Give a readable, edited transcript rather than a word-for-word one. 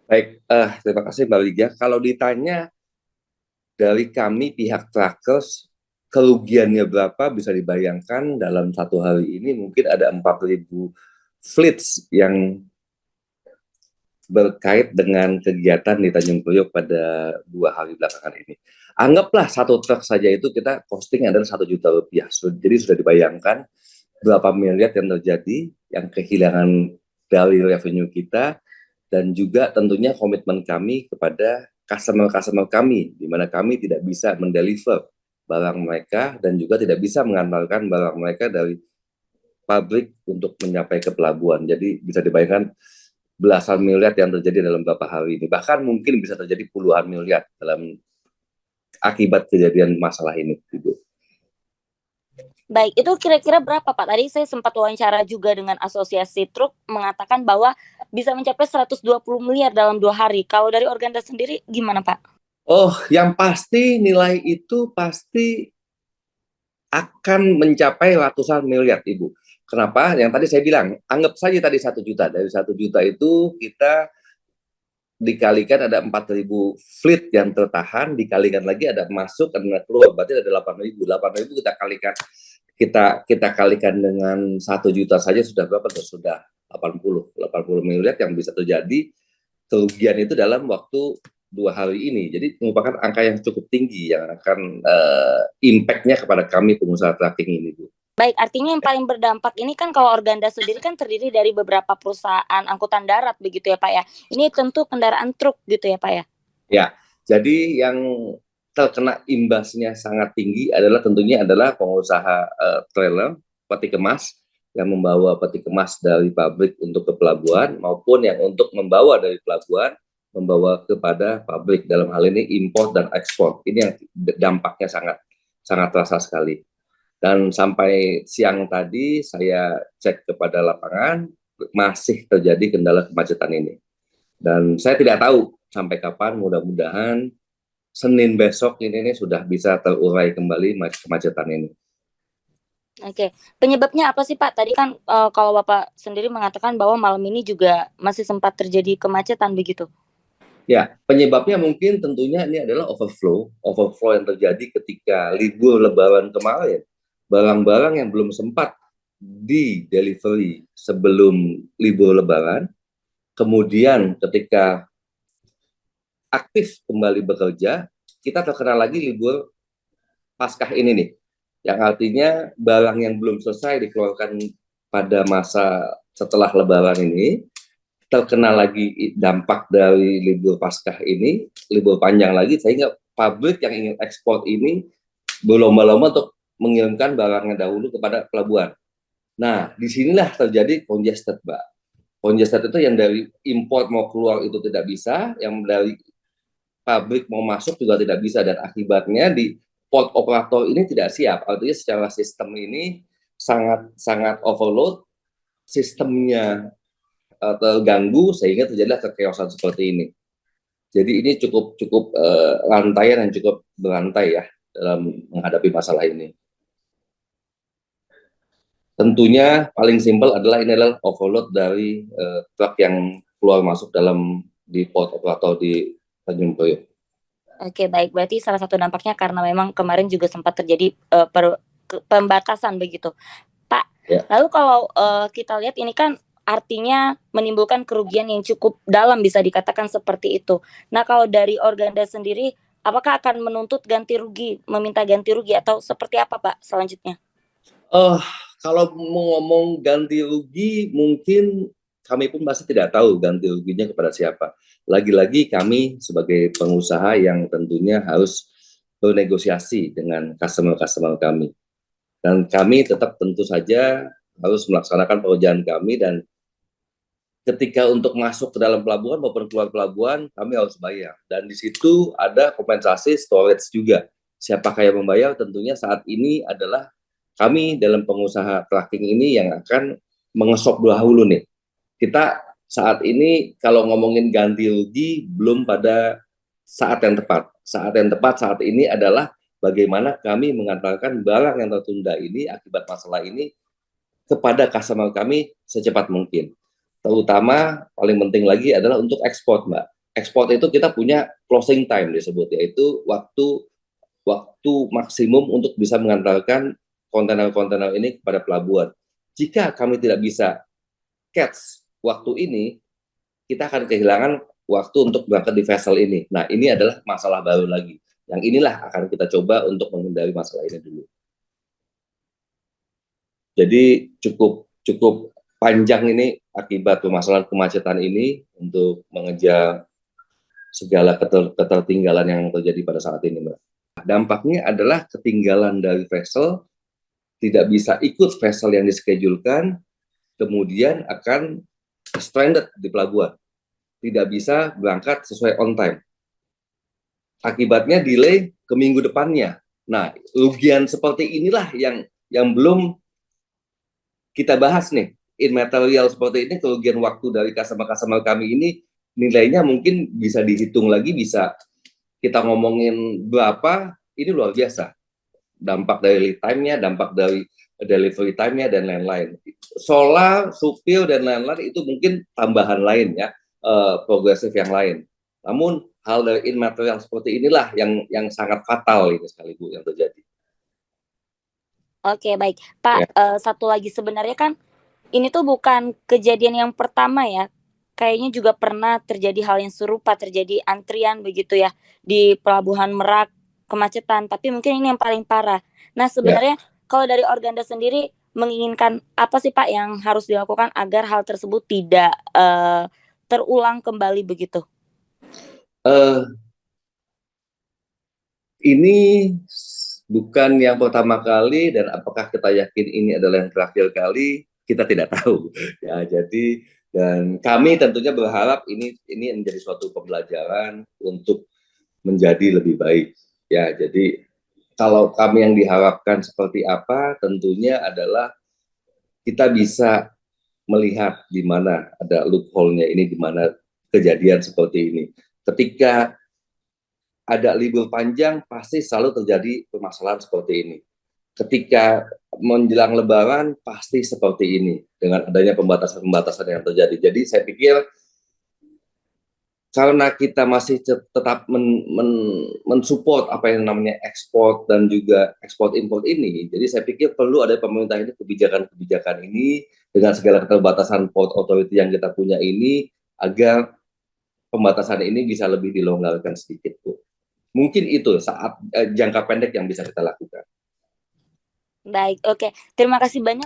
Baik, terima kasih Mbak Ligia. Kalau ditanya dari kami pihak Trackers, kerugiannya berapa bisa dibayangkan dalam satu hari ini mungkin ada 4.000 fleets yang berkait dengan kegiatan di Tanjung Priok pada 2 hari belakangan ini. Anggaplah satu truk saja itu kita posting adalah 1 juta rupiah. Jadi sudah dibayangkan berapa miliar yang terjadi, yang kehilangan dari revenue kita, dan juga tentunya komitmen kami kepada customer-customer kami, di mana kami tidak bisa mendeliver barang mereka dan juga tidak bisa mengantarkan barang mereka dari pabrik untuk mencapai ke pelabuhan. Jadi bisa dibayangkan belasan miliar yang terjadi dalam beberapa hari ini. Bahkan mungkin bisa terjadi puluhan miliar dalam akibat kejadian masalah ini. Gitu. Baik, itu kira-kira berapa Pak? Tadi saya sempat wawancara juga dengan asosiasi truk mengatakan bahwa bisa mencapai 120 miliar dalam 2 hari. Kalau dari Organda sendiri gimana Pak? Oh, yang pasti nilai itu pasti akan mencapai ratusan miliar, Ibu. Kenapa? Yang tadi saya bilang, anggap saja tadi 1 juta. Dari 1 juta itu kita dikalikan ada 4.000 fleet yang tertahan, dikalikan lagi ada masuk dan keluar, berarti ada 8.000. 8.000 kita kalikan dengan 1 juta saja sudah berapa? Sudah 80 miliar yang bisa terjadi kerugian itu dalam waktu 2 hari ini. Jadi merupakan angka yang cukup tinggi yang akan impact-nya kepada kami pengusaha tracking ini, Bu. Baik, artinya yang paling berdampak ini kan kalau Organda sendiri kan terdiri dari beberapa perusahaan angkutan darat begitu ya Pak ya. Ini tentu kendaraan truk gitu ya Pak ya. Ya, jadi yang terkena imbasnya sangat tinggi adalah tentunya adalah pengusaha trailer, peti kemas yang membawa peti kemas dari pabrik untuk ke pelabuhan maupun yang untuk membawa dari pelabuhan membawa kepada pabrik, dalam hal ini impor dan ekspor. Ini yang dampaknya sangat sangat terasa sekali. Dan sampai siang tadi saya cek kepada lapangan masih terjadi kendala kemacetan ini. Dan saya tidak tahu sampai kapan, mudah-mudahan Senin besok ini sudah bisa terurai kembali kemacetan ini. Oke, penyebabnya apa sih Pak? Tadi kan kalau Bapak sendiri mengatakan bahwa malam ini juga masih sempat terjadi kemacetan begitu. Ya, penyebabnya mungkin tentunya ini adalah overflow yang terjadi ketika libur Lebaran kemarin. Barang-barang yang belum sempat di delivery sebelum libur Lebaran, kemudian ketika aktif kembali bekerja, kita terkena lagi libur Paskah ini nih, yang artinya barang yang belum selesai dikeluarkan pada masa setelah Lebaran ini terkena lagi dampak dari libur Paskah ini, libur panjang lagi, sehingga pabrik yang ingin ekspor ini berlomba-lomba untuk mengirimkan barangnya dahulu kepada pelabuhan. Nah, disinilah terjadi congested, Mbak. Congested itu yang dari import mau keluar itu tidak bisa, yang dari pabrik mau masuk juga tidak bisa, dan akibatnya di port operator ini tidak siap. Artinya secara sistem ini sangat sangat overload, sistemnya terganggu sehingga terjadilah kekeosan seperti ini. Jadi ini cukup cukup rantaian yang cukup berantai ya dalam menghadapi masalah ini. Tentunya paling simpel adalah ini adalah overload dari truk yang keluar masuk dalam di port operator di Tanjung Priok. Oke, baik. Berarti salah satu dampaknya karena memang kemarin juga sempat terjadi pembatasan begitu. Pak, Ya. lalu kalau kita lihat ini kan artinya menimbulkan kerugian yang cukup dalam bisa dikatakan seperti itu. Nah, kalau dari Organda sendiri, apakah akan menuntut ganti rugi, meminta ganti rugi atau seperti apa Pak selanjutnya? Oh, kalau mau ngomong ganti rugi, mungkin kami pun pasti tidak tahu ganti ruginya kepada siapa. Lagi-lagi kami sebagai pengusaha yang tentunya harus bernegosiasi dengan customer-customer kami. Dan kami tetap tentu saja harus melaksanakan pekerjaan kami, dan ketika untuk masuk ke dalam pelabuhan maupun keluar pelabuhan, kami harus bayar. Dan di situ ada kompensasi storage juga. Siapakah yang membayar? Tentunya saat ini adalah kami dalam pengusaha tracking ini yang akan mengesok dahulu nih. Kita saat ini kalau ngomongin ganti rugi belum pada saat yang tepat. Saat yang tepat saat ini adalah bagaimana kami mengantarkan barang yang tertunda ini akibat masalah ini kepada customer kami secepat mungkin. Terutama paling penting lagi adalah untuk ekspor, Mbak. ekspor itu kita punya closing time disebut, yaitu waktu maksimum untuk bisa mengantarkan kontainer-kontainer ini kepada pelabuhan. Jika kami tidak bisa catch waktu ini, kita akan kehilangan waktu untuk berangkat di vessel ini. Nah, ini adalah masalah baru lagi. Yang inilah akan kita coba untuk menghindari masalah ini dulu. Jadi cukup panjang ini akibat permasalahan kemacetan ini untuk mengejar segala ketertinggalan yang terjadi pada saat ini, Mbak. Dampaknya adalah ketinggalan dari vessel, tidak bisa ikut vessel yang dischedulkan, kemudian akan stranded di pelabuhan, tidak bisa berangkat sesuai on time. Akibatnya delay ke minggu depannya. Nah, kerugian seperti inilah yang belum kita bahas nih. In material seperti ini, kerugian waktu dari customer-customer kami ini nilainya mungkin bisa dihitung lagi, bisa kita ngomongin berapa, ini luar biasa. Dampak dari lead time-nya, dampak dari delivery time-nya, dan lain-lain. Solar, supir, dan lain-lain itu mungkin tambahan lain ya, progresif yang lain. Namun hal dari immaterial seperti inilah yang sangat fatal ini sekaligus yang terjadi. Oke, baik. Pak, satu lagi sebenarnya kan ini tuh bukan kejadian yang pertama ya. Kayaknya juga pernah terjadi hal yang serupa, terjadi antrian begitu ya di Pelabuhan Merak, kemacetan, tapi mungkin ini yang paling parah. Nah, sebenarnya kalau dari Organda sendiri menginginkan apa sih Pak yang harus dilakukan agar hal tersebut tidak terulang kembali begitu? Ini bukan yang pertama kali, dan apakah kita yakin ini adalah yang terakhir kali, kita tidak tahu. Ya, jadi dan kami tentunya berharap ini menjadi suatu pembelajaran untuk menjadi lebih baik. Ya, jadi kalau kami yang diharapkan seperti apa, tentunya adalah kita bisa melihat di mana ada loophole-nya ini, di mana kejadian seperti ini. Ketika ada libur panjang, pasti selalu terjadi permasalahan seperti ini. Ketika menjelang Lebaran, pasti seperti ini dengan adanya pembatasan-pembatasan yang terjadi. Jadi saya pikir karena kita masih tetap mensupport apa yang namanya ekspor dan juga ekspor impor ini, jadi saya pikir perlu ada pemerintah ini kebijakan-kebijakan ini dengan segala keterbatasan port authority yang kita punya ini, agar pembatasan ini bisa lebih dilonggarkan sedikit, Bu. Mungkin itu saat jangka pendek yang bisa kita lakukan. Baik, oke. Terima kasih banyak